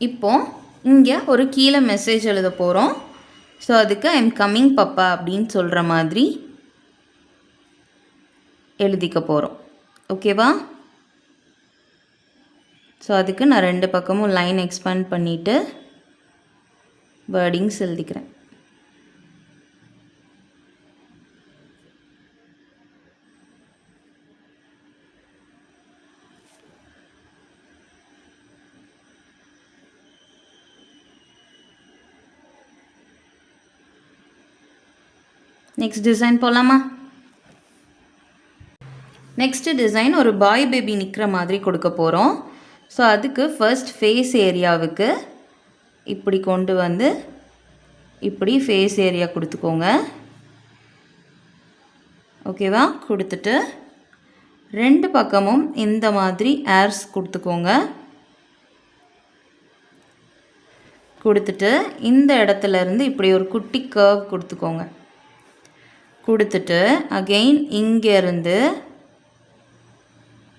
இப்போது இங்கே ஒரு கீழே மெசேஜ் எழுத போகிறோம். ஸோ அதுக்கு ஐ எம் கம்மிங் பப்பா அப்படின்னு சொல்கிற மாதிரி எழுதிக்க போகிறோம். ஓகேவா? ஸோ அதுக்கு நான் 2 பக்கமும் லைன் எக்ஸ்பேண்ட் பண்ணிவிட்டு வேர்டிங்ஸ் எழுதிக்கிறேன். நெக்ஸ்ட் டிசைன் போகலாமா? நெக்ஸ்ட் டிசைன் ஒரு பாய் பேபி நிற்கிற மாதிரி கொடுக்க போகிறோம். ஸோ அதுக்கு ஃபர்ஸ்ட் ஃபேஸ் ஏரியாவுக்கு இப்படி கொண்டு வந்து இப்படி ஃபேஸ் ஏரியா கொடுத்துக்கோங்க. ஓகேவா? கொடுத்துட்டு 2 பக்கமும் இந்த மாதிரி ஏர்ஸ் கொடுத்துக்கோங்க. கொடுத்துட்டு இந்த இடத்துலேருந்து இப்படி ஒரு குட்டி கர்வ் கொடுத்துக்கோங்க. கொடுத்துட்டு அகெயின் இங்கேருந்து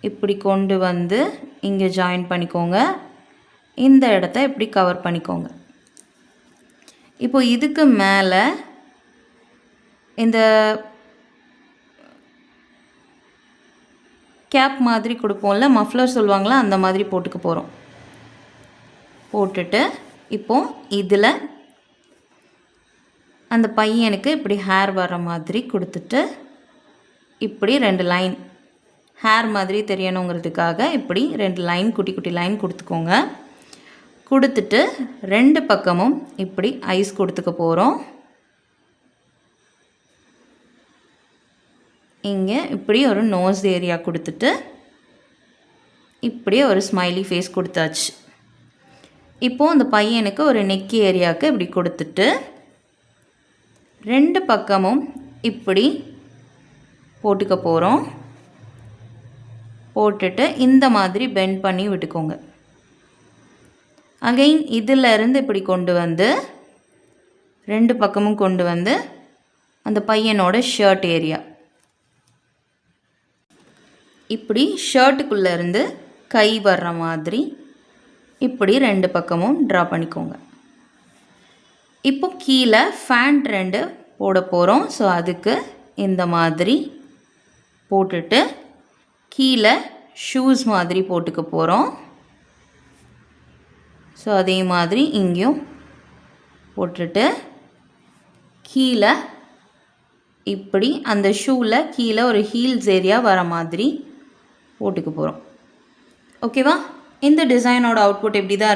இப்படி கொண்டு வந்து இங்கே ஜாயின் பண்ணிக்கோங்க. இந்த இடத்த இப்படி கவர் பண்ணிக்கோங்க. இப்போ இதுக்கு மேலே இந்த கேப் மாதிரி கொடுப்போம்ல, மஃப்ளர் சொல்லுவாங்களா, அந்த மாதிரி போட்டுக்க போகிறோம். போட்டுட்டு இப்போது இதில் அந்த பையனுக்கு இப்படி ஹேர் வர மாதிரி கொடுத்துட்டு இப்படி 2 லைன் ஹேர் மாதிரி தெரியணுங்கிறதுக்காக இப்படி 2 லைன் குட்டி குட்டி லைன் கொடுத்துக்கோங்க. கொடுத்துட்டு 2 பக்கமும் இப்படி ஐஸ் கொடுத்துக்க போகிறோம். இங்கே இப்படி ஒரு நோஸ் ஏரியா கொடுத்துட்டு இப்படி ஒரு ஸ்மைலி ஃபேஸ் கொடுத்தாச்சு. இப்போது அந்த பையனுக்கு ஒரு நெக் ஏரியாவுக்கு இப்படி கொடுத்துட்டு 2 பக்கமும் இப்படி போட்டுக்க போகிறோம். போட்டுட்டு இந்த மாதிரி பெண்ட் பண்ணி விட்டுக்கோங்க. அகைன் இதிலிருந்து இப்படி கொண்டு வந்து 2 பக்கமும் கொண்டு வந்து அந்த பையனோட ஷர்ட் ஏரியா இப்படி ஷர்ட்டுக்குள்ளேருந்து கை வர்ற மாதிரி இப்படி 2 பக்கமும் ட்ரா பண்ணிக்கோங்க. இப்போ கீழே ஃபேண்ட் 2 போட போகிறோம். ஸோ அதுக்கு இந்த மாதிரி போட்டுட்டு கீழே ஷூஸ் மாதிரி போட்டுக்க போகிறோம். ஸோ அதே மாதிரி இங்கேயும் போட்டுட்டு கீழே இப்படி அந்த ஷூவில் கீழே ஒரு ஹீல்ஸ் ஏரியா வர மாதிரி போட்டுக்க போகிறோம். ஓகேவா? இந்த டிசைனோட அவுட்புட் எப்படி தான்